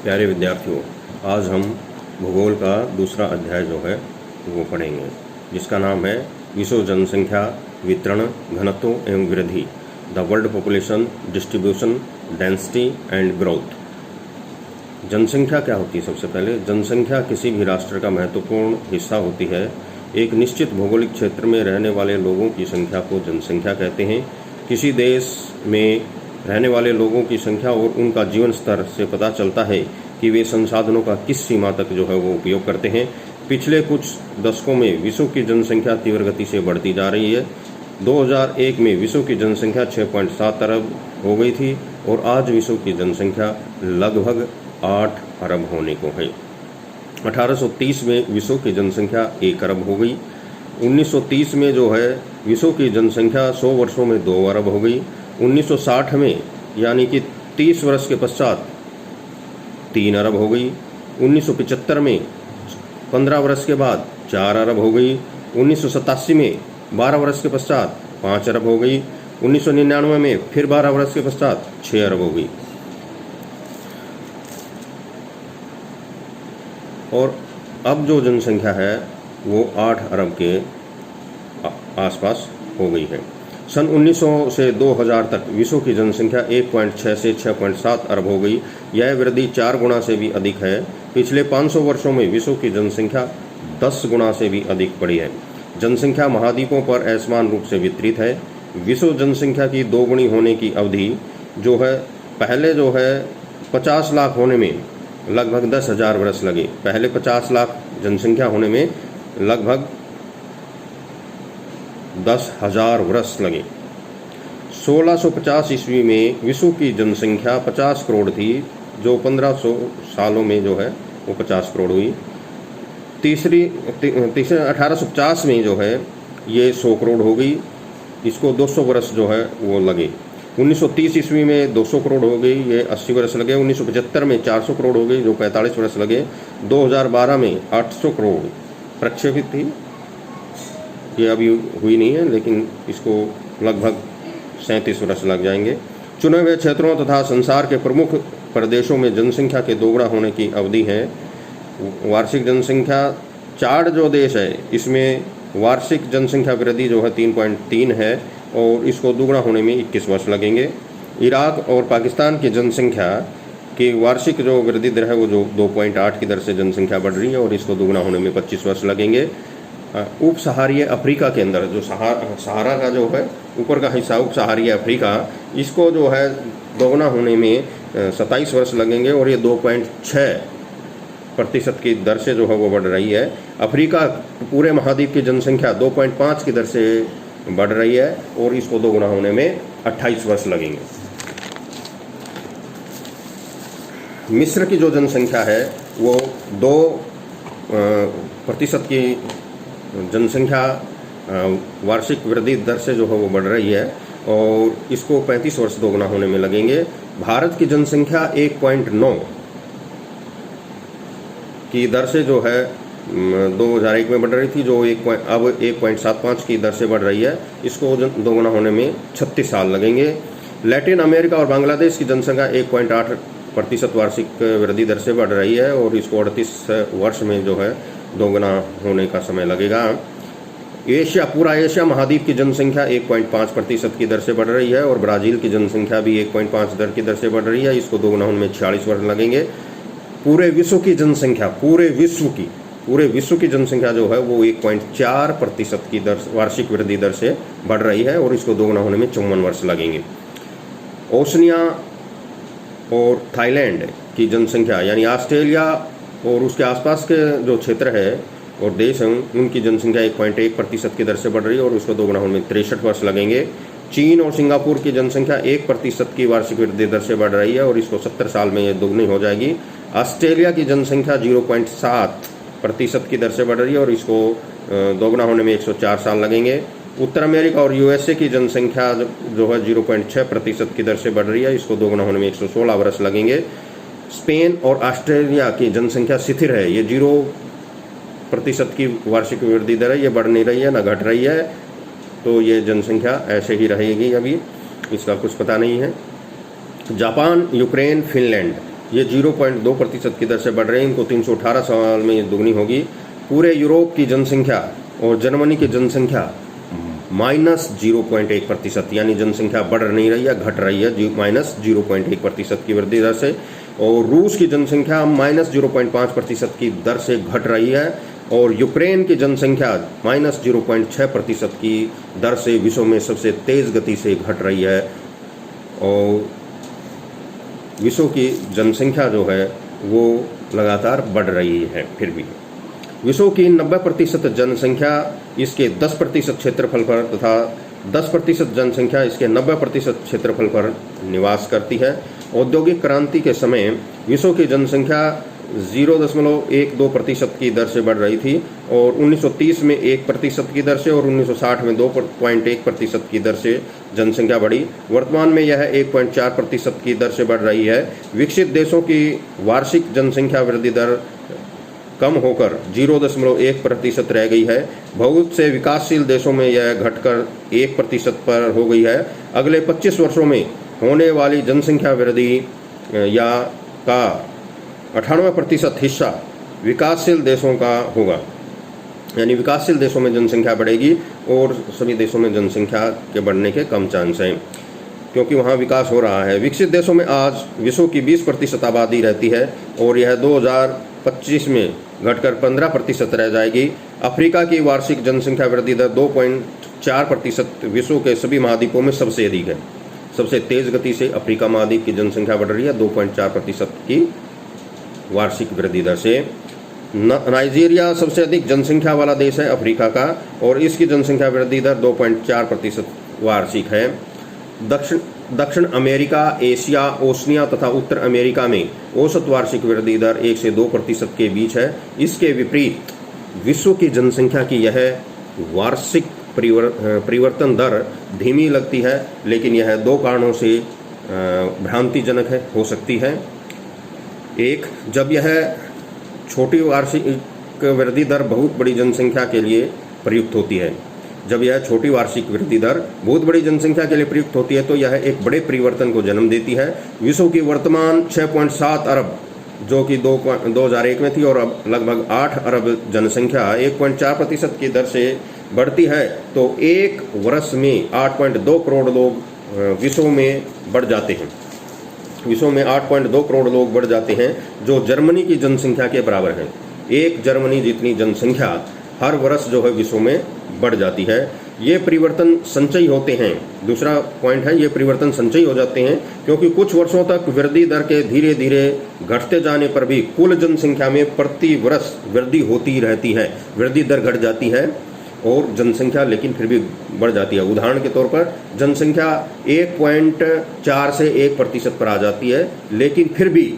प्यारे विद्यार्थियों, आज हम भूगोल का दूसरा अध्याय जो है वो पढ़ेंगे, जिसका नाम है विश्व जनसंख्या वितरण, घनत्व एवं वृद्धि, the world population distribution, density and growth. जनसंख्या क्या होती है? सबसे पहले, जनसंख्या किसी भी राष्ट्र का महत्वपूर्ण हिस्सा होती है। एक निश्चित भौगोलिक क्षेत्र में रहने वाले लोगों की संख्या को जनसंख्या कहते हैं। किसी देश में रहने वाले लोगों की संख्या और उनका जीवन स्तर से पता चलता है कि वे संसाधनों का किस सीमा तक जो है वो उपयोग करते हैं। पिछले कुछ दशकों में विश्व की जनसंख्या तीव्र गति से बढ़ती जा रही है। 2001 में विश्व की जनसंख्या 6.7 अरब हो गई थी और आज विश्व की जनसंख्या लगभग 8 अरब होने को है। 1830 में विश्व की जनसंख्या 1 अरब हो गई। 1930 में जो है विश्व की जनसंख्या 100 वर्षों में 2 अरब हो गई। 1960 में यानी कि 30 वर्ष के पश्चात 3 अरब हो गई। 1975 में 15 वर्ष के बाद 4 अरब हो गई। 1987 में 12 वर्ष के पश्चात 5 अरब हो गई। 1999 में फिर 12 वर्ष के पश्चात 6 अरब हो गई और अब जो जनसंख्या है वो 8 अरब के आसपास हो गई है। सन 1900 से 2000 तक विश्व की जनसंख्या 1.6 से 6.7 अरब हो गई। यह वृद्धि 4 गुना से भी अधिक है। पिछले 500 वर्षों में विश्व की जनसंख्या 10 गुना से भी अधिक बढ़ी है। जनसंख्या महाद्वीपों पर असमान रूप से वितरित है। विश्व जनसंख्या की 2 गुनी होने की अवधि जो है, पहले जो है 50 लाख होने में लगभग 10,000 वर्ष लगे। पहले 50 लाख जनसंख्या होने में लगभग 10,000 वर्ष लगे। 1650 ईस्वी में विश्व की जनसंख्या 50 करोड़ थी, जो 1500 सालों में जो है वो 50 करोड़ हुई। तीसरे 1850 में जो है ये 100 करोड़ हो गई। इसको 200 वर्ष जो है वो लगे। 1930 ईस्वी में 200 करोड़ हो गई, ये 80 वर्ष लगे। 1975 में 400 करोड़ हो गई, जो 45 वर्ष लगे। 2012 में 800 करोड़ प्रक्षेपित थी, ये अभी हुई नहीं है, लेकिन इसको लगभग 37 वर्ष लग जाएंगे। चुने हुए क्षेत्रों तथा संसार के प्रमुख प्रदेशों में जनसंख्या के 2 गुना होने की अवधि है। वार्षिक जनसंख्या, चार्ट जो देश है इसमें वार्षिक जनसंख्या वृद्धि जो है 3.3 है और इसको 2 गुना होने में 21 वर्ष लगेंगे। इराक और पाकिस्तान की जनसंख्या की वार्षिक जो वृद्धि दर है वो जो 2.8 की दर से जनसंख्या बढ़ रही है और इसको 2 गुना होने में 25 वर्ष लगेंगे। उप सहारीय अफ्रीका के अंदर जो सहारा का जो है ऊपर का हिस्सा, उप सहारीय अफ्रीका, इसको जो है 2 गुना होने में 27 वर्ष लगेंगे और ये 2.6% की दर से जो है वो बढ़ रही है। अफ्रीका पूरे महाद्वीप की जनसंख्या 2.5 की दर से बढ़ रही है और इसको 2 गुना होने में 28 वर्ष लगेंगे। मिस्र की जो जनसंख्या है वो 2% की जनसंख्या वार्षिक वृद्धि दर से जो है वो बढ़ रही है और इसको 35 वर्ष 2 गुना होने में लगेंगे। भारत की जनसंख्या 1.9 की दर से जो है 2001 में बढ़ रही थी, जो अब 1.75 की दर से बढ़ रही है। इसको 2 गुना होने में 36 साल लगेंगे। लैटिन अमेरिका और बांग्लादेश की जनसंख्या 1.8% वार्षिक वृद्धि दर से बढ़ रही है और इसको 38 वर्ष में जो है 2 गुना होने का समय लगेगा। एशिया, पूरा एशिया महाद्वीप की जनसंख्या 1.5% की दर से बढ़ रही है और ब्राज़ील की जनसंख्या भी 1.5 दर की दर से बढ़ रही है। इसको 2 गुना होने में 46 वर्ष लगेंगे। पूरे विश्व की जनसंख्या, पूरे विश्व की जनसंख्या जो है वो 1.4% की दर वार्षिक वृद्धि दर से बढ़ रही है और इसको 2 गुना होने में 54 वर्ष लगेंगे। ओशनिया और थाईलैंड की जनसंख्या, यानी ऑस्ट्रेलिया और उसके आसपास के जो क्षेत्र है और देश हैं, उनकी जनसंख्या 1.1% की दर से बढ़ रही है और उसको 2 गुना होने में 63 वर्ष लगेंगे। चीन और सिंगापुर की जनसंख्या 1% की वार्षिक वृद्धि दर से बढ़ रही है और इसको 70 साल में ये दोगुनी हो जाएगी। ऑस्ट्रेलिया की जनसंख्या 0.7% की दर से बढ़ रही है और इसको 2 गुना होने में 104 साल लगेंगे। उत्तर अमेरिका और यूएसए की जनसंख्या जो है 0.6% की दर से बढ़ रही है, इसको 2 गुना होने में 116 वर्ष लगेंगे। स्पेन और ऑस्ट्रेलिया की जनसंख्या स्थिर है, ये 0% की वार्षिक वृद्धि दर है, ये बढ़ नहीं रही है ना घट रही है, तो ये जनसंख्या ऐसे ही रहेगी, अभी इसका कुछ पता नहीं है। जापान, यूक्रेन, फिनलैंड ये 0.2% की दर से बढ़ रहे हैं। इनको 318 साल में ये दुगनी होगी। पूरे यूरोप की जनसंख्या और जर्मनी की जनसंख्या -0.1%, यानी जनसंख्या बढ़ नहीं रही है, घट रही है -0.1% की वृद्धि दर से। और रूस की जनसंख्या -0.5% की दर से घट रही है। और यूक्रेन की जनसंख्या -0.6% की दर से विश्व में सबसे तेज गति से घट रही है। और विश्व की जनसंख्या जो है वो लगातार बढ़ रही है। फिर भी विश्व की 90% जनसंख्या इसके 10% क्षेत्रफल पर तथा 10% जनसंख्या इसके 90% क्षेत्रफल पर निवास करती है। औद्योगिक क्रांति के समय विश्व की जनसंख्या 0.12% की दर से बढ़ रही थी और 1930 में 1% की दर से और 1960 में 2.1% की दर से जनसंख्या बढ़ी। वर्तमान में यह 1.4% की दर से बढ़ रही है। विकसित देशों की वार्षिक जनसंख्या वृद्धि दर कम होकर 0.1% रह गई है। बहुत से विकासशील देशों में यह घटकर 1% पर हो गई है। अगले 25 वर्षों में होने वाली जनसंख्या वृद्धि या का 98% हिस्सा विकासशील देशों का होगा, यानी विकासशील देशों में जनसंख्या बढ़ेगी और सभी देशों में जनसंख्या के बढ़ने के कम चांस हैं, क्योंकि वहाँ विकास हो रहा है। विकसित देशों में आज विश्व की 20% आबादी रहती है और यह 2025 में घटकर 15% रह जाएगी। अफ्रीका की वार्षिक जनसंख्या वृद्धि दर 2.4% विश्व के सभी महाद्वीपों में सबसे अधिक है। सबसे तेज गति से अफ्रीका महाद्वीप की जनसंख्या बढ़ रही है 2.4% की वार्षिक वृद्धि दर से। नाइजीरिया सबसे अधिक जनसंख्या वाला देश है अफ्रीका का और इसकी जनसंख्या वृद्धि दर 2.4% वार्षिक है। दक्षिण अमेरिका, एशिया, ओशनिया तथा उत्तर अमेरिका में औसत वार्षिक वृद्धि दर 1 से 2% के बीच है। इसके विपरीत विश्व की जनसंख्या की यह वार्षिक परिवर्तन दर धीमी लगती है, लेकिन यह 2 कारणों से भ्रांतिजनक हो सकती है। एक, जब यह छोटी वार्षिक वृद्धि दर बहुत बड़ी जनसंख्या के लिए प्रयुक्त होती है, जब यह छोटी वार्षिक वृद्धि दर बहुत बड़ी जनसंख्या के लिए प्रयुक्त होती है तो यह एक बड़े परिवर्तन को जन्म देती है। विश्व की वर्तमान 6.7 अरब जो कि 2001 में थी और अब लगभग 8 अरब जनसंख्या 1.4% की दर से बढ़ती है तो एक वर्ष में 8.2 करोड़ लोग विश्व में बढ़ जाते हैं। विश्व में 8.2 करोड़ लोग बढ़ जाते हैं, जो जर्मनी की जनसंख्या के बराबर है। एक जर्मनी जितनी जनसंख्या हर वर्ष जो है विश्व में बढ़ जाती है। ये परिवर्तन संचयी होते हैं। दूसरा पॉइंट है, ये परिवर्तन संचयी हो जाते हैं क्योंकि कुछ वर्षों तक वृद्धि दर के धीरे धीरे घटते जाने पर भी कुल जनसंख्या में प्रति वर्ष वृद्धि होती रहती है। वृद्धि दर घट जाती है और जनसंख्या लेकिन फिर भी बढ़ जाती है। उदाहरण के तौर पर जनसंख्या 1.4 से 1% पर आ जाती है, लेकिन फिर भी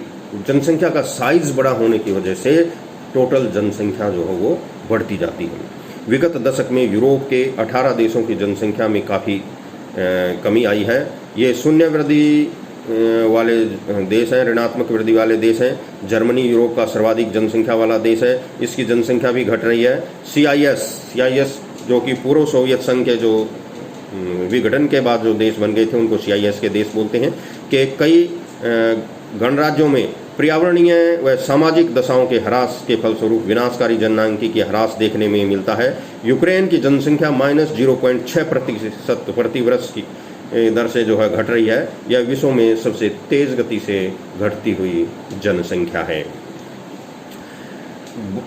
जनसंख्या का साइज बड़ा होने की वजह से टोटल जनसंख्या जो है वो बढ़ती जाती है। विगत दशक में यूरोप के 18 देशों की जनसंख्या में काफ़ी कमी आई है। ये शून्य वृद्धि वाले देश हैं, ऋणात्मक वृद्धि वाले देश हैं। जर्मनी यूरोप का सर्वाधिक जनसंख्या वाला देश है, इसकी जनसंख्या भी घट रही है। CIS जो कि पूर्व सोवियत संघ के जो विघटन के बाद जो देश बन गए थे उनको CIS के देश बोलते हैं, कि कई गणराज्यों में पर्यावरणीय व सामाजिक दशाओं के ह्रास के फलस्वरूप विनाशकारी जनसांख्यिकीय ह्रास देखने में मिलता है। यूक्रेन की जनसंख्या -0.6% प्रति वर्ष की दर से जो है घट रही है। यह विश्व में सबसे तेज गति से घटती हुई जनसंख्या है।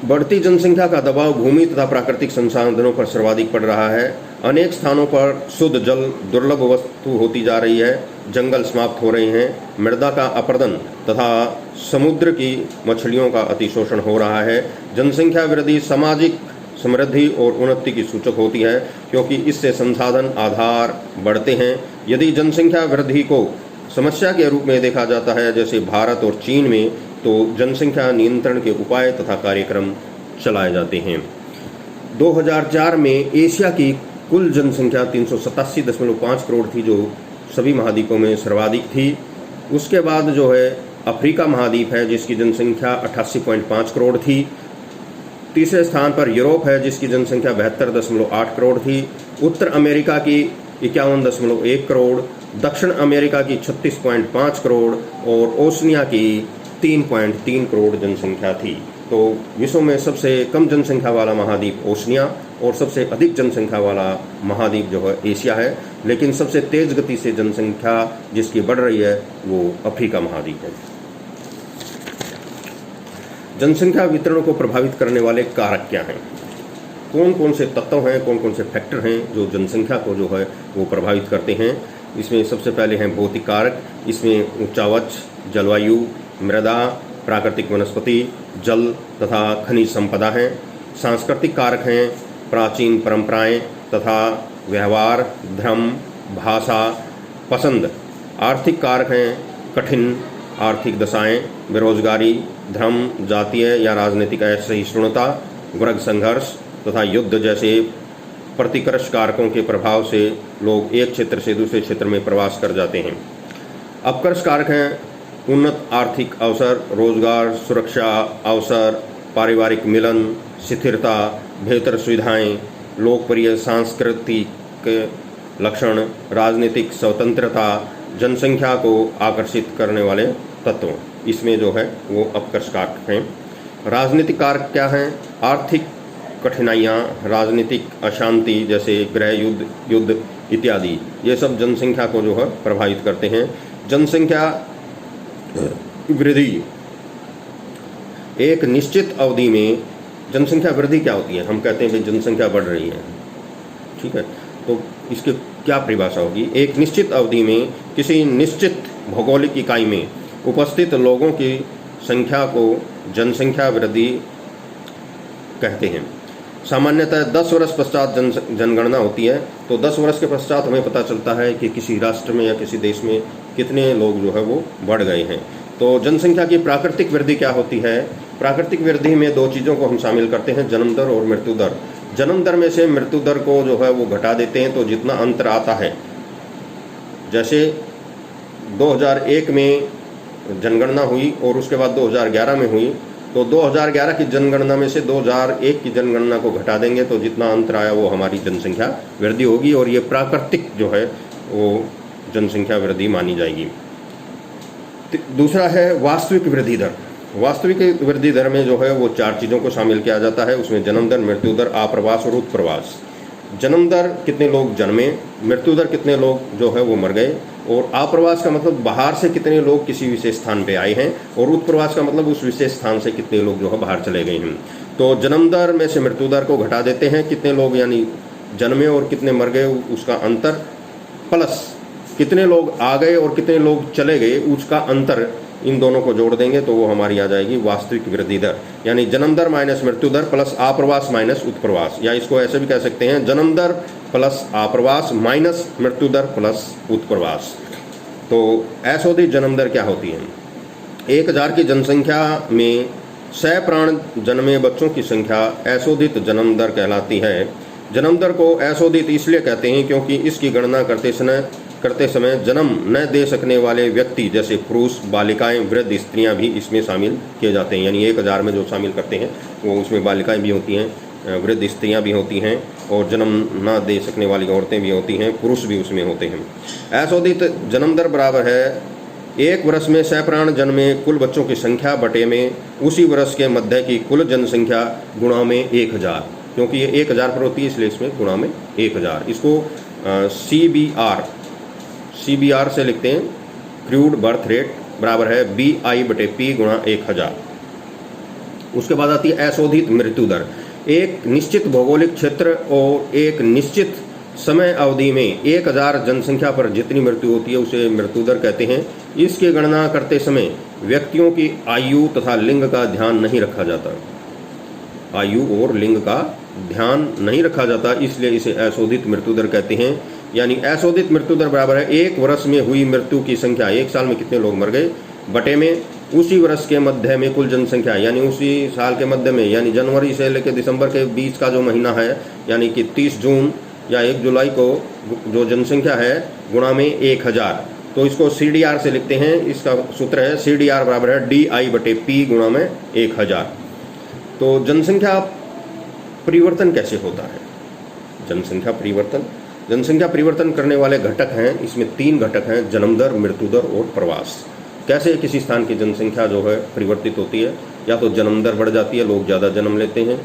बढ़ती जनसंख्या का दबाव भूमि तथा प्राकृतिक संसाधनों पर सर्वाधिक पड़ रहा है। अनेक स्थानों पर शुद्ध जल दुर्लभ वस्तु होती जा रही है, जंगल समाप्त हो रहे हैं, मृदा का अपरदन तथा समुद्र की मछलियों का अतिशोषण हो रहा है। जनसंख्या वृद्धि सामाजिक समृद्धि और उन्नति की सूचक होती है क्योंकि इससे संसाधन आधार बढ़ते हैं। यदि जनसंख्या वृद्धि को समस्या के रूप में देखा जाता है जैसे भारत और चीन में, तो जनसंख्या नियंत्रण के उपाय तथा कार्यक्रम चलाए जाते हैं। 2004 में एशिया की कुल जनसंख्या 387.5 करोड़ थी, जो सभी महाद्वीपों में सर्वाधिक थी। उसके बाद जो है अफ्रीका महाद्वीप है जिसकी जनसंख्या 88.5 करोड़ थी। तीसरे स्थान पर यूरोप है जिसकी जनसंख्या 72.8 करोड़ थी। उत्तर अमेरिका की 51.1 करोड़, दक्षिण अमेरिका की 36.5 करोड़ और ओशनिया की 3.3 करोड़ जनसंख्या थी। तो विश्व में सबसे कम जनसंख्या वाला महाद्वीप ओशनिया और सबसे अधिक जनसंख्या वाला महाद्वीप जो है एशिया है, लेकिन सबसे तेज गति से जनसंख्या जिसकी बढ़ रही है वो अफ्रीका महाद्वीप है। जनसंख्या वितरण को प्रभावित करने वाले कारक क्या हैं? कौन कौन से तत्व हैं, कौन कौन से फैक्टर हैं जो जनसंख्या को जो है वो प्रभावित करते हैं? इसमें सबसे पहले हैं भौतिक कारक। इसमें उच्चावच, जलवायु, मृदा, प्राकृतिक वनस्पति, जल तथा खनिज संपदा हैं। सांस्कृतिक कारक हैं प्राचीन परंपराएं तथा व्यवहार, धर्म, भाषा, पसंद। आर्थिक कारक हैं कठिन आर्थिक दशाएं, बेरोजगारी, धर्म, जातीय या राजनीतिक असहिष्णुता, वर्ग संघर्ष तथा युद्ध जैसे प्रतिकर्ष कारकों के प्रभाव से लोग एक क्षेत्र से दूसरे क्षेत्र में प्रवास कर जाते हैं। अपकर्ष कारक हैं उन्नत आर्थिक अवसर, रोजगार, सुरक्षा अवसर, पारिवारिक मिलन, स्थिरता, बेहतर सुविधाएं, लोकप्रिय सांस्कृतिक लक्षण, राजनीतिक स्वतंत्रता, जनसंख्या को आकर्षित करने वाले तत्व। इसमें जो है वो अपकर्ष कारक हैं। राजनीतिक कारक क्या हैं? आर्थिक कठिनाइयाँ, राजनीतिक अशांति जैसे गृह युद्ध इत्यादि, ये सब जनसंख्या को जो है प्रभावित करते हैं। जनसंख्या वृद्धि, एक निश्चित अवधि में जनसंख्या वृद्धि क्या होती है? हम कहते हैं कि जनसंख्या बढ़ रही है, ठीक है, तो इसकी क्या परिभाषा होगी? एक निश्चित अवधि में किसी निश्चित भौगोलिक इकाई में उपस्थित लोगों की संख्या को जनसंख्या वृद्धि कहते हैं। सामान्यतः 10 वर्ष पश्चात जनगणना होती है, तो 10 वर्ष के पश्चात हमें पता चलता है कि किसी राष्ट्र में या किसी देश में कितने लोग जो है वो बढ़ गए हैं। तो जनसंख्या की प्राकृतिक वृद्धि क्या होती है? प्राकृतिक वृद्धि में दो चीज़ों को हम शामिल करते हैं, जन्म दर और मृत्यु दर। जन्म दर में से मृत्यु दर को जो है वो घटा देते हैं, तो जितना अंतर आता है, जैसे 2001 में जनगणना हुई और उसके बाद 2011 में हुई, तो 2011 की जनगणना में से 2001 की जनगणना को घटा देंगे तो जितना अंतर आया वो हमारी जनसंख्या वृद्धि होगी, और ये प्राकृतिक जो है वो जनसंख्या वृद्धि मानी जाएगी। दूसरा है वास्तविक वृद्धि दर। वास्तविक वृद्धि दर में जो है वो 4 चीज़ों को शामिल किया जाता है। उसमें जन्म दर, मृत्यु दर, आप्रवास और उत्प्रवास। जन्म दर कितने लोग जन्मे, मृत्यु दर कितने लोग जो है वो मर गए, और आप्रवास का मतलब बाहर से कितने लोग किसी विशेष स्थान पे आए हैं, और उत्प्रवास का मतलब उस विशेष स्थान से कितने लोग जो है बाहर चले गए हैं। तो जन्म दर में से मृत्यु दर को घटा देते हैं, कितने लोग यानी जन्मे और कितने मर गए उसका अंतर, प्लस कितने लोग आ गए और कितने लोग चले गए उसका अंतर, इन दोनों को जोड़ देंगे तो वो हमारी आ जाएगी वास्तविक वृद्धि दर। यानी जन्म दर माइनस मृत्यु दर प्लस आप्रवास माइनस उत्प्रवास, या इसको ऐसे भी कह सकते हैं जन्म दर प्लस आप्रवास माइनस मृत्यु दर प्लस उत्प्रवास। तो असोदित जन्म दर क्या होती है? 1000 की जनसंख्या में 100 प्राण जन्मे बच्चों की संख्या असोदित जन्म दर कहलाती है। जन्म दर को असोदित इसलिए कहते हैं क्योंकि इसकी गणना करते समय जन्म न दे सकने वाले व्यक्ति जैसे पुरुष, बालिकाएं, वृद्ध स्त्रियां भी इसमें शामिल किए जाते हैं। यानी 1000 में जो शामिल करते हैं वो उसमें बालिकाएं भी होती हैं, वृद्ध स्त्रियां भी होती हैं, और जन्म न दे सकने वाली औरतें भी होती हैं, पुरुष भी उसमें होते हैं। असोदित जन्म दर बराबर है 1 वर्ष में 100 प्राण जन्मे कुल बच्चों की संख्या बटे में उसी वर्ष के मध्य की कुल जनसंख्या गुणा में 1000, क्योंकि ये 1000 पर होती है इसलिए इसमें गुणा में 1000। इसको CBR से लिखते हैं, क्रूड बर्थ रेट बराबर है BI/P गुणा 1000। उसके बाद आती है असोधित मृत्यु दर। एक निश्चित भौगोलिक क्षेत्र और एक निश्चित समय अवधि में 1000 जनसंख्या पर जितनी मृत्यु होती है उसे मृत्यु दर कहते हैं। इसकी गणना करते समय व्यक्तियों की आयु तथा लिंग का ध्यान नहीं रखा जाता। आयु और लिंग का ध्यान नहीं रखा जाता, इसलिए इसे असोधित मृत्यु दर कहते हैं। यानी असोधित मृत्यु दर बराबर है 1 वर्ष में हुई मृत्यु की संख्या, 1 साल में कितने लोग मर गए, बटे में उसी वर्ष के मध्य में कुल जनसंख्या, यानी उसी साल के मध्य में, यानी जनवरी से लेकर दिसंबर के बीच का जो महीना है, यानी कि 30 जून या 1 जुलाई को जो जनसंख्या है गुणा में 1000। तो इसको CDR से लिखते हैं। इसका सूत्र है CDR बराबर है DI/P गुणा में 1000। तो जनसंख्या परिवर्तन कैसे होता है? जनसंख्या परिवर्तन करने वाले घटक हैं, इसमें 3 घटक हैं, जन्म दर, मृत्यु दर और प्रवास। कैसे किसी स्थान की जनसंख्या जो है परिवर्तित होती है, या तो जन्म दर बढ़ जाती है, लोग ज़्यादा जन्म लेते हैं,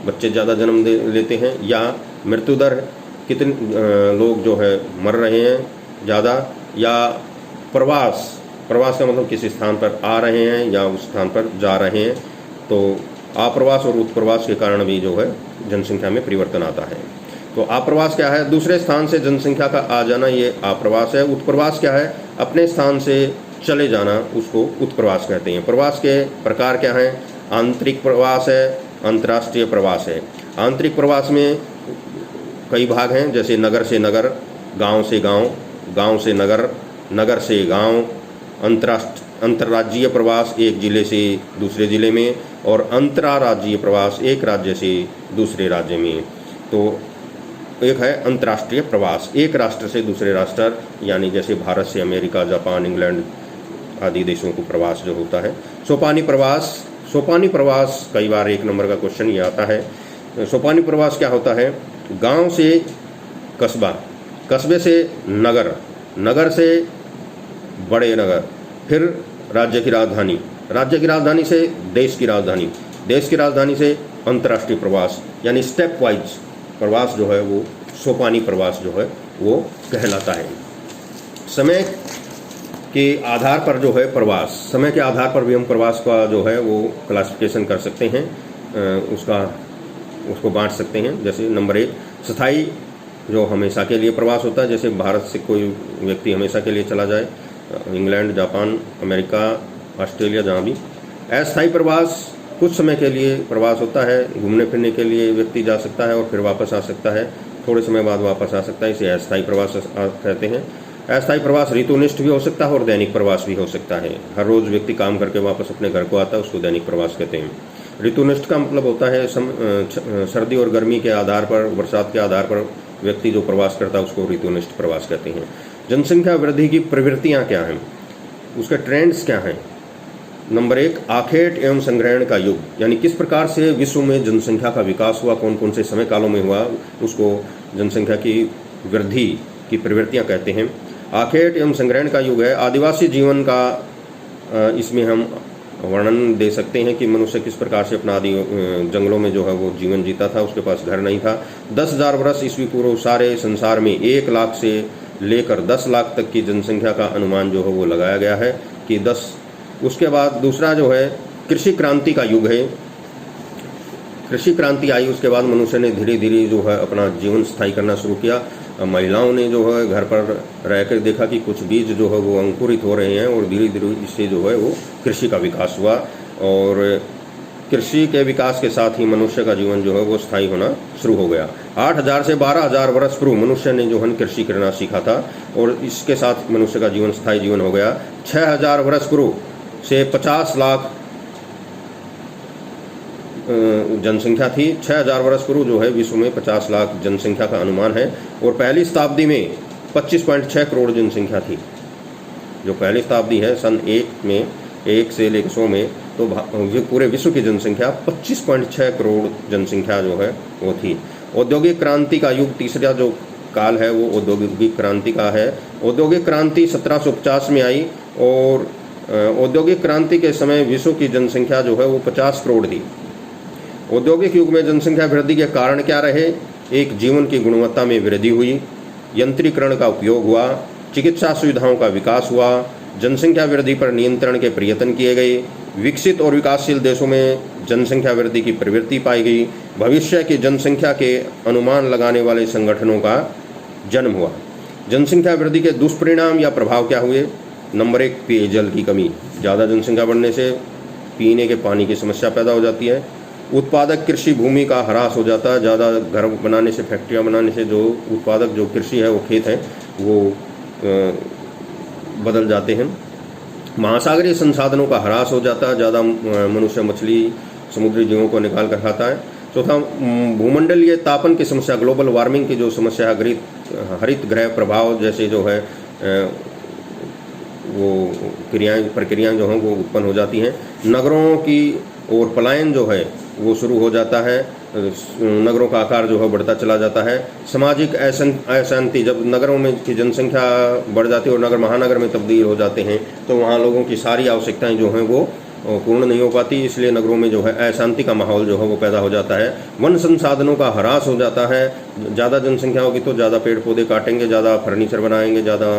बच्चे ज़्यादा जन्म लेते हैं, या मृत्यु दर कितने लोग जो है मर रहे हैं ज़्यादा, या प्रवास का मतलब किसी स्थान पर आ रहे हैं या उस स्थान पर जा रहे हैं। तो आप्रवास और उत्प्रवास के कारण भी जो है जनसंख्या में परिवर्तन आता है। तो आप्रवास क्या है? दूसरे स्थान से जनसंख्या का आ जाना, ये आप्रवास है। उत्प्रवास क्या है? अपने स्थान से चले जाना, उसको उत्प्रवास कहते हैं। प्रवास के प्रकार क्या हैं? आंतरिक प्रवास है, अंतर्राष्ट्रीय प्रवास है। आंतरिक प्रवास में कई भाग हैं, जैसे नगर से नगर, गांव से गांव, गांव से नगर, नगर से गांव। अंतर्राज्यीय प्रवास एक जिले से दूसरे जिले में, और अंतर्राज्यीय प्रवास एक राज्य से दूसरे राज्य में। तो एक है अंतर्राष्ट्रीय प्रवास, एक राष्ट्र से दूसरे राष्ट्र, यानी जैसे भारत से अमेरिका, जापान, इंग्लैंड आदि देशों को प्रवास जो होता है। सोपानी प्रवास कई बार 1 नंबर का क्वेश्चन ये आता है। सोपानी प्रवास क्या होता है? गांव से कस्बा, कस्बे से नगर, नगर से बड़े नगर, फिर राज्य की राजधानी, राज्य की राजधानी से देश की राजधानी, देश की राजधानी से अंतर्राष्ट्रीय प्रवास, यानी स्टेप वाइज प्रवास जो है वो सोपानी प्रवास जो है वो कहलाता है। समय के आधार पर जो है प्रवास, समय के आधार पर भी हम प्रवास का जो है वो क्लासिफिकेशन कर सकते हैं, उसको बांट सकते हैं। जैसे नंबर 1 स्थायी, जो हमेशा के लिए प्रवास होता है, जैसे भारत से कोई व्यक्ति हमेशा के लिए चला जाए इंग्लैंड, जापान, अमेरिका, ऑस्ट्रेलिया, जहाँ भी। अस्थायी प्रवास कुछ समय के लिए प्रवास होता है, घूमने फिरने के लिए व्यक्ति जा सकता है और फिर वापस आ सकता है, थोड़े समय बाद वापस आ सकता है, इसे अस्थायी प्रवास कहते हैं। अस्थायी प्रवास ऋतुनिष्ठ भी हो सकता है और दैनिक प्रवास भी हो सकता है। हर रोज व्यक्ति काम करके वापस अपने घर को आता है, उसको दैनिक प्रवास कहते हैं। ऋतुनिष्ठ का मतलब होता है सर्दी और गर्मी के आधार पर, बरसात के आधार पर व्यक्ति जो प्रवास करता है उसको ऋतुनिष्ठ प्रवास कहते हैं। जनसंख्या वृद्धि की प्रवृत्तियाँ क्या हैं, उसके ट्रेंड्स क्या हैं? नंबर 1 आखेट एवं संग्रहण का युग, यानी किस प्रकार से विश्व में जनसंख्या का विकास हुआ, कौन कौन से समय कालों में हुआ, उसको जनसंख्या की वृद्धि की प्रवृत्तियाँ कहते हैं। आखेट एवं संग्रहण का युग है। आदिवासी जीवन का इसमें हम वर्णन दे सकते हैं कि मनुष्य किस प्रकार से अपना आदि जंगलों में जो है वो जीवन जीता था, उसके पास घर नहीं था। 10,000 वर्ष ईस्वी पूर्व सारे संसार में 1 लाख से लेकर 10 लाख तक की जनसंख्या का अनुमान जो है वो लगाया गया है कि 10। उसके बाद दूसरा जो है कृषि क्रांति का युग है। कृषि क्रांति आई, उसके बाद मनुष्य ने धीरे धीरे जो है अपना जीवन स्थायी करना शुरू किया। महिलाओं ने जो है घर पर रहकर देखा कि कुछ बीज जो है वो अंकुरित हो रहे हैं और धीरे धीरे इससे जो है वो कृषि का विकास हुआ, और कृषि के विकास के साथ ही मनुष्य का जीवन जो है वो स्थायी होना शुरू हो गया। 8,000 से 12,000 वर्ष पूर्व मनुष्य ने जो है कृषि करना सीखा था और इसके साथ मनुष्य का जीवन स्थायी जीवन हो गया। 6,000 वर्ष पूर्व से 50 लाख जनसंख्या थी। 6,000 वर्ष पूर्व जो है विश्व में 50 लाख जनसंख्या का अनुमान है, और पहली शताब्दी में 25.6 करोड़ जनसंख्या थी। जो पहली शताब्दी है सन 1 में, 1 से लेकर 100 में, तो पूरे विश्व की जनसंख्या 25.6 करोड़ जनसंख्या जो है वो थी। औद्योगिक क्रांति का युग, तीसरा जो काल है वो औद्योगिक क्रांति का है। औद्योगिक क्रांति 1750 में आई, और औद्योगिक क्रांति के समय विश्व की जनसंख्या जो है वो 50 करोड़ थी। औद्योगिक युग में जनसंख्या वृद्धि के कारण क्या रहे? एक, जीवन की गुणवत्ता में वृद्धि हुई, यंत्रीकरण का उपयोग हुआ, चिकित्सा सुविधाओं का विकास हुआ, जनसंख्या वृद्धि पर नियंत्रण के प्रयत्न किए गए, विकसित और विकासशील देशों में जनसंख्या वृद्धि की प्रवृत्ति पाई गई, भविष्य की जनसंख्या के अनुमान लगाने वाले संगठनों का जन्म हुआ। जनसंख्या वृद्धि के दुष्परिणाम या प्रभाव क्या हुए? नंबर 1 पेयजल की कमी, ज़्यादा जनसंख्या बढ़ने से पीने के पानी की समस्या पैदा हो जाती है। उत्पादक कृषि भूमि का ह्रास हो जाता है, ज़्यादा घर बनाने से, फैक्ट्रियाँ बनाने से जो उत्पादक जो कृषि है वो खेत हैं वो बदल जाते हैं। महासागरीय संसाधनों का ह्रास हो जाता है, ज़्यादा मनुष्य मछली समुद्री जीवों को निकाल कर खाता है। चौथा, भूमंडलीय तापन की समस्या, ग्लोबल वार्मिंग की जो समस्या है, हरित गृह प्रभाव जैसे जो है वो प्रक्रियाएं जो हैं वो उत्पन्न हो जाती हैं। नगरों की ओर पलायन जो है वो शुरू हो जाता है, नगरों का आकार जो है बढ़ता चला जाता है। सामाजिक अशांति, जब नगरों में की जनसंख्या बढ़ जाती है और नगर महानगर में तब्दील हो जाते हैं तो वहाँ लोगों की सारी आवश्यकताएं जो हैं वो पूर्ण नहीं हो पाती, इसलिए नगरों में जो है अशांति का माहौल जो है वो पैदा हो जाता है। वन संसाधनों का ह्रास हो जाता है। ज़्यादा जनसंख्या होगी तो ज़्यादा पेड़ पौधे काटेंगे, ज़्यादा फर्नीचर बनाएंगे, ज़्यादा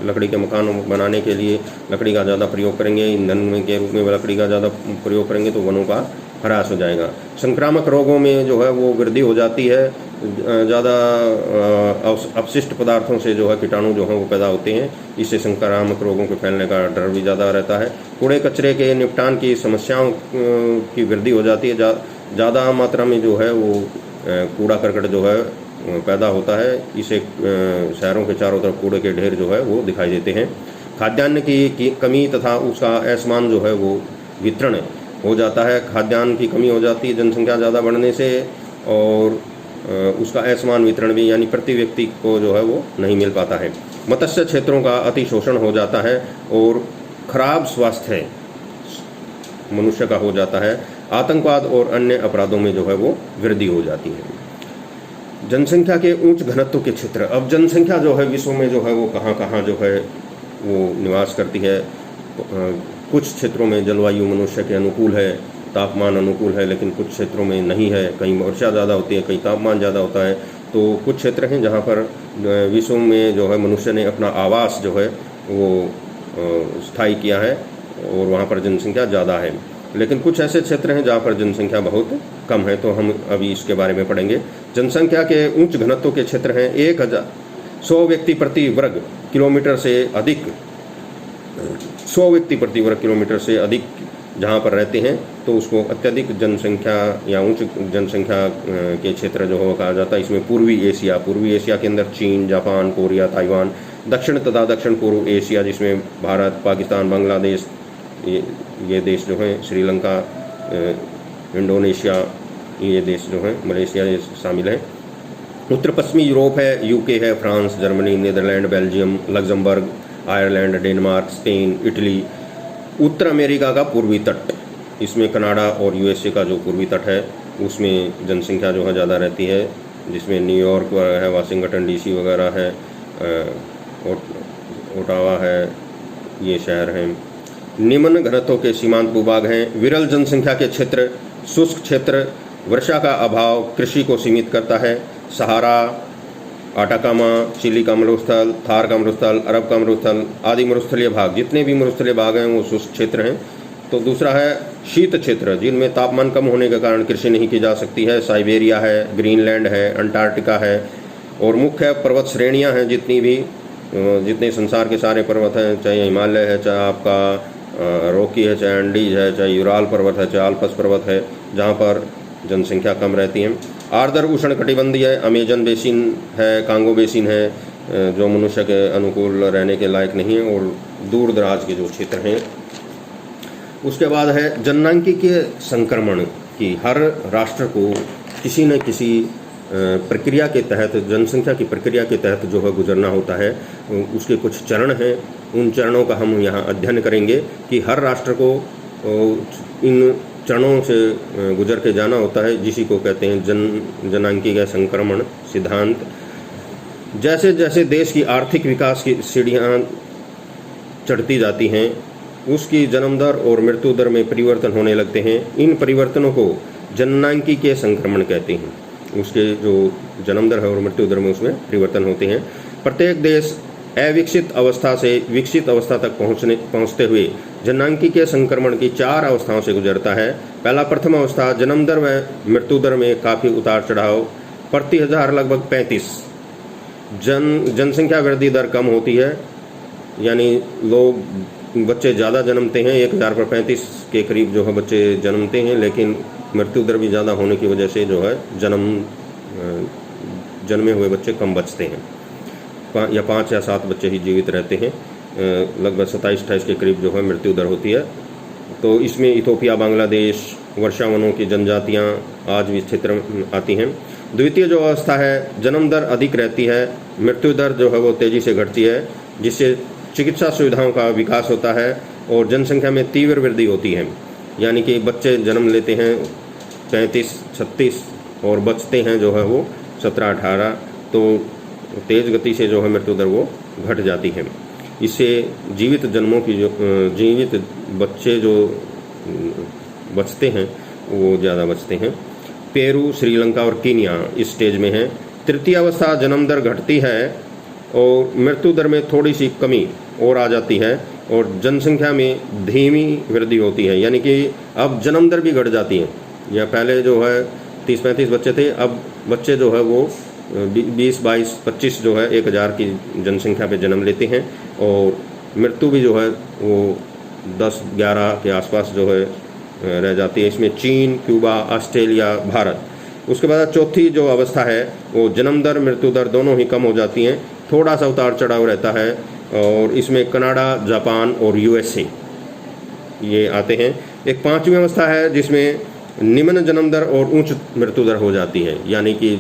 लकड़ी के मकान बनाने के लिए लकड़ी का ज़्यादा प्रयोग करेंगे, ईंधन के रूप में लकड़ी का ज़्यादा प्रयोग करेंगे तो वनों का ह्रास हो जाएगा। संक्रामक रोगों में जो है वो वृद्धि हो जाती है। ज़्यादा अपशिष्ट पदार्थों से जो है कीटाणु जो हैं वो पैदा होते हैं, इससे संक्रामक रोगों के फैलने का डर भी ज़्यादा रहता है। कूड़े कचरे के निपटान की समस्याओं की वृद्धि हो जाती है। ज़्यादा मात्रा में जो है वो कूड़ा करकट जो है पैदा होता है, इसे शहरों के चारों तरफ कूड़े के ढेर जो है वो दिखाई देते हैं। खाद्यान्न की कमी तथा उसका असमान जो है वो वितरण हो जाता है। खाद्यान्न की कमी हो जाती है जनसंख्या ज़्यादा बढ़ने से, और उसका असमान वितरण भी, यानी प्रति व्यक्ति को जो है वो नहीं मिल पाता है। मत्स्य क्षेत्रों का अतिशोषण हो जाता है और खराब स्वास्थ्य मनुष्य का हो जाता है। आतंकवाद और अन्य अपराधों में जो है वो वृद्धि हो जाती है। जनसंख्या के उच्च घनत्व के क्षेत्र, अब जनसंख्या जो है विश्व में जो है वो कहाँ कहाँ जो है वो निवास करती है। कुछ क्षेत्रों में जलवायु मनुष्य के अनुकूल है, तापमान अनुकूल है, लेकिन कुछ क्षेत्रों में नहीं है। कहीं वर्षा ज़्यादा होती है, कहीं तापमान ज़्यादा होता है। तो कुछ क्षेत्र हैं जहाँ पर विश्व में जो है मनुष्य ने अपना आवास जो है वो स्थायी किया है और वहाँ पर जनसंख्या ज़्यादा है। लेकिन कुछ ऐसे क्षेत्र हैं जहाँ पर जनसंख्या बहुत कम है, तो हम अभी इसके बारे में पढ़ेंगे। जनसंख्या के उच्च घनत्व के क्षेत्र हैं 100 व्यक्ति प्रति वर्ग किलोमीटर से अधिक, 100 व्यक्ति प्रति वर्ग किलोमीटर से अधिक जहाँ पर रहते हैं तो उसको अत्यधिक जनसंख्या या उच्च जनसंख्या के क्षेत्र जो कहा जाता है। इसमें पूर्वी एशिया के अंदर चीन, जापान, कोरिया, ताइवान, दक्षिण तथा दक्षिण पूर्व एशिया जिसमें भारत, पाकिस्तान, बांग्लादेश, ये देश जो हैं, श्रीलंका, इंडोनेशिया, ये देश जो हैं, मलेशिया ये शामिल हैं। उत्तर पश्चिमी यूरोप है, यूके है, France, Germany, Netherlands, Belgium, Luxembourg, Ireland, Denmark, Spain, Italy. उत्तर अमेरिका का पूर्वी तट, इसमें कनाडा और यूएसए का जो पूर्वी तट है उसमें जनसंख्या जो है ज़्यादा रहती है, जिसमें न्यूयॉर्क है, वाशिंगटन डीसी वगैरह है, ओटावा है, ये शहर हैं। निम्न घनत्व के सीमांत भूभाग हैं। विरल जनसंख्या के क्षेत्र, शुष्क क्षेत्र, वर्षा का अभाव कृषि को सीमित करता है। सहारा, आटाकामा, चिली का मरुस्थल, थार का मरुस्थल, अरब का मरुस्थल आदि मरुस्थलीय भाग, जितने भी मरुस्थलीय भाग हैं वो शुष्क क्षेत्र हैं। तो दूसरा है शीत क्षेत्र, जिनमें तापमान कम होने के कारण कृषि नहीं की जा सकती है। साइबेरिया है, ग्रीनलैंड है, अंटार्कटिका है। और मुख्य पर्वत श्रेणियां हैं जितने संसार के सारे पर्वत हैं, चाहे हिमालय है, चाहे आपका रॉकी है, चाहे एंडीज है, चाहे यूराल पर्वत है, चाहे आल्पस पर्वत है, जहाँ पर जनसंख्या कम रहती है। आर्द्र उष्णकटिबंधीय अमेजन बेसिन है, कांगो बेसिन है, जो मनुष्य के अनुकूल रहने के लायक नहीं है, और दूर दराज के जो क्षेत्र हैं। उसके बाद है जननांकीय संक्रमण की, हर राष्ट्र को किसी न किसी प्रक्रिया के तहत, जनसंख्या की प्रक्रिया के तहत जो है गुजरना होता है। उसके कुछ चरण हैं, उन चरणों का हम यहाँ अध्ययन करेंगे कि हर राष्ट्र को इन चरणों से गुजर के जाना होता है, जिसी को कहते हैं जनांकीय संक्रमण सिद्धांत। जैसे जैसे देश की आर्थिक विकास की सीढ़ियाँ चढ़ती जाती हैं, उसकी जन्म दर और मृत्यु दर में परिवर्तन होने लगते हैं। इन परिवर्तनों को जननांकीय संक्रमण कहते हैं। उसके जो जन्म दर है और मृत्यु दर में उसमें परिवर्तन होते हैं। प्रत्येक देश अविकसित अवस्था से विकसित अवस्था तक पहुँचते हुए जननांकीय संक्रमण की 4 अवस्थाओं से गुजरता है। पहला, प्रथम अवस्था, जन्म दर व मृत्यु दर में काफ़ी उतार चढ़ाव, प्रति हजार लगभग 35। जनसंख्या वृद्धि दर कम होती है, यानी बच्चे ज़्यादा जन्मते हैं, 1000 पर 35 के करीब जो है बच्चे जन्मते हैं, लेकिन मृत्यु दर भी ज़्यादा होने की वजह से जो है जन्मे हुए बच्चे कम बचते हैं, या 5 या 7 बच्चे ही जीवित रहते हैं। लगभग 27-28 के करीब जो है मृत्यु दर होती है। तो इसमें इथोपिया, बांग्लादेश, वर्षावनों की जनजातियाँ आज भी क्षेत्र आती हैं। द्वितीय जो अवस्था है, जन्म दर अधिक रहती है, मृत्यु दर जो है वो तेज़ी से घटती है, जिससे चिकित्सा सुविधाओं का विकास होता है और जनसंख्या में तीव्र वृद्धि होती है। यानी कि बच्चे जन्म लेते हैं 35-36 और बचते हैं जो है वो 17-18। तो तेज़ गति से जो है मृत्यु दर वो घट जाती है। इससे जीवित जन्मों की जीवित बच्चे जो बचते हैं वो ज़्यादा बचते हैं। पेरू, श्रीलंका और कीनिया इस स्टेज में है। तृतीय अवस्था जन्म दर घटती है और मृत्यु दर में थोड़ी सी कमी और आ जाती है और जनसंख्या में धीमी वृद्धि होती है, यानी कि अब जन्म दर भी घट जाती है। या पहले जो है 30-35 बच्चे थे, अब बच्चे जो है वो 20-22-25 जो है 1000 की जनसंख्या पे जन्म लेते हैं और मृत्यु भी जो है वो 10-11 के आसपास जो है रह जाती है। इसमें चीन, क्यूबा, ऑस्ट्रेलिया, भारत। उसके बाद चौथी जो अवस्था है वो जन्म दर मृत्यु दर दोनों ही कम हो जाती हैं, थोड़ा सा उतार चढ़ाव रहता है और इसमें कनाडा, जापान और यूएसए ये आते हैं। एक पांचवी अवस्था है जिसमें निम्न जन्म दर और उच्च मृत्यु दर हो जाती है, यानी कि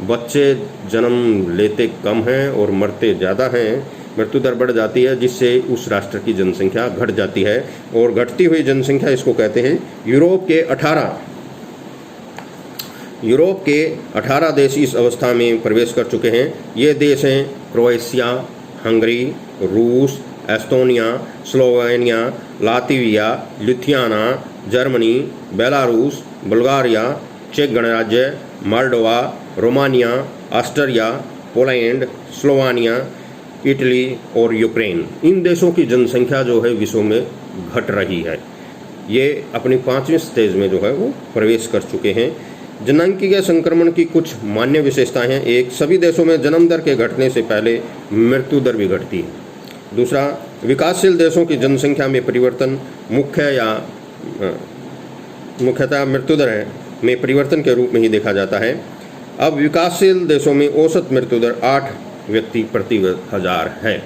बच्चे जन्म लेते कम हैं और मरते ज़्यादा हैं, मृत्यु दर बढ़ जाती है, जिससे उस राष्ट्र की जनसंख्या घट जाती है। और घटती हुई जनसंख्या इसको कहते हैं यूरोप के 18 देश इस अवस्था में प्रवेश कर चुके हैं। ये देश हैं क्रोएशिया, हंगरी, रूस, Estonia, Slovenia, Latvia, Lithuania, Germany, Belarus, Bulgaria, चेक गणराज्य, Moldova, Romania, Austria, Poland, Slovenia, Italy और यूक्रेन। इन देशों की जनसंख्या जो है विश्व में घट रही है। ये अपनी 5वीं स्टेज में जो है वो प्रवेश कर चुके हैं। जनांकीय संक्रमण की कुछ मान्य विशेषताएं हैं। एक, सभी देशों में जन्म दर के घटने से पहले मृत्यु दर भी घटती है। दूसरा, विकासशील देशों की जनसंख्या में परिवर्तन मुख्यतः मृत्यु दर में परिवर्तन के रूप में ही देखा जाता है। अब विकासशील देशों में औसत मृत्यु दर 8 व्यक्ति प्रति 1000 है।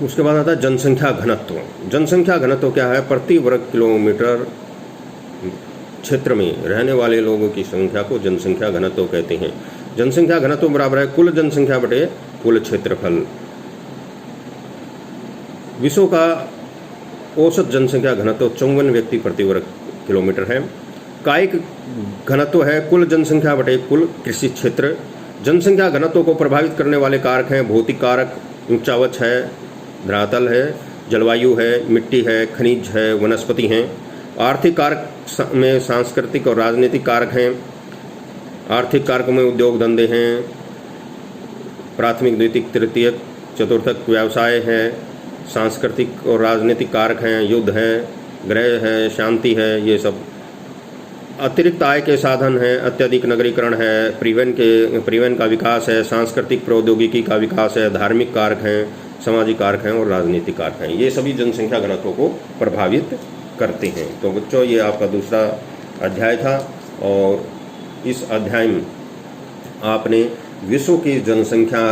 उसके बाद आता है जनसंख्या घनत्व। जनसंख्या घनत्व क्या है? प्रति वर्ग किलोमीटर क्षेत्र में रहने वाले लोगों की संख्या को जनसंख्या घनत्व कहते हैं। जनसंख्या घनत्व बराबर है कुल जनसंख्या बटे कुल क्षेत्रफल। विश्व का औसत जनसंख्या घनत्व 54 व्यक्ति प्रति वर्ग किलोमीटर है। कायिक घनत्व है कुल जनसंख्या बटे कुल कृषि क्षेत्र। जनसंख्या घनत्व को प्रभावित करने वाले कारक हैं भौतिक कारक, ऊंचावच है, धरातल है, जलवायु है, मिट्टी है, खनिज है, वनस्पति हैं। आर्थिक कारक में सांस्कृतिक और राजनीतिक कारक हैं। आर्थिक कारक में उद्योग धंधे हैं, प्राथमिक, द्वितीयक, तृतीयक, चतुर्थक व्यवसाय है। सांस्कृतिक और राजनीतिक कारक हैं, युद्ध है, ग्रह है, शांति है, ये सब। अतिरिक्त आय के साधन हैं, अत्यधिक नगरीकरण है, परिवहन का विकास है, सांस्कृतिक प्रौद्योगिकी का विकास है, धार्मिक कारक हैं, सामाजिक कारक हैं और राजनीतिक कारक हैं। ये सभी जनसंख्या घनत्व को प्रभावित करते हैं। तो बच्चों, ये आपका दूसरा अध्याय था और इस अध्याय में आपने विश्व की जनसंख्या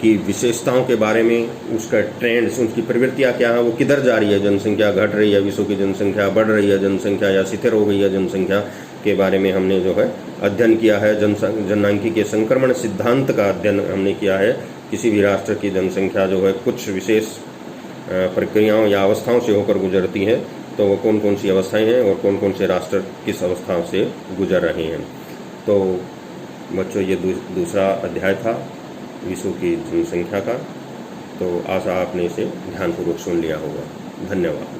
की विशेषताओं के बारे में, उसका ट्रेंड्स, उसकी प्रवृत्तियाँ क्या हैं, वो किधर जा रही है, जनसंख्या घट रही है, विश्व की जनसंख्या बढ़ रही है, जनसंख्या या शिथिल हो गई है, जनसंख्या के बारे में हमने जो है अध्ययन किया है। जनसांख्यिकीय संक्रमण सिद्धांत का अध्ययन हमने किया है। किसी भी राष्ट्र की जनसंख्या जो है कुछ विशेष प्रक्रियाओं या अवस्थाओं से होकर गुजरती है, तो वो कौन कौन सी अवस्थाएं हैं और कौन कौन से राष्ट्र किस अवस्थाओं से गुजर रहे हैं। तो बच्चों, ये दूसरा अध्याय था विश्व की जनसंख्या का। तो आशा आपने इसे ध्यानपूर्वक सुन लिया होगा। धन्यवाद।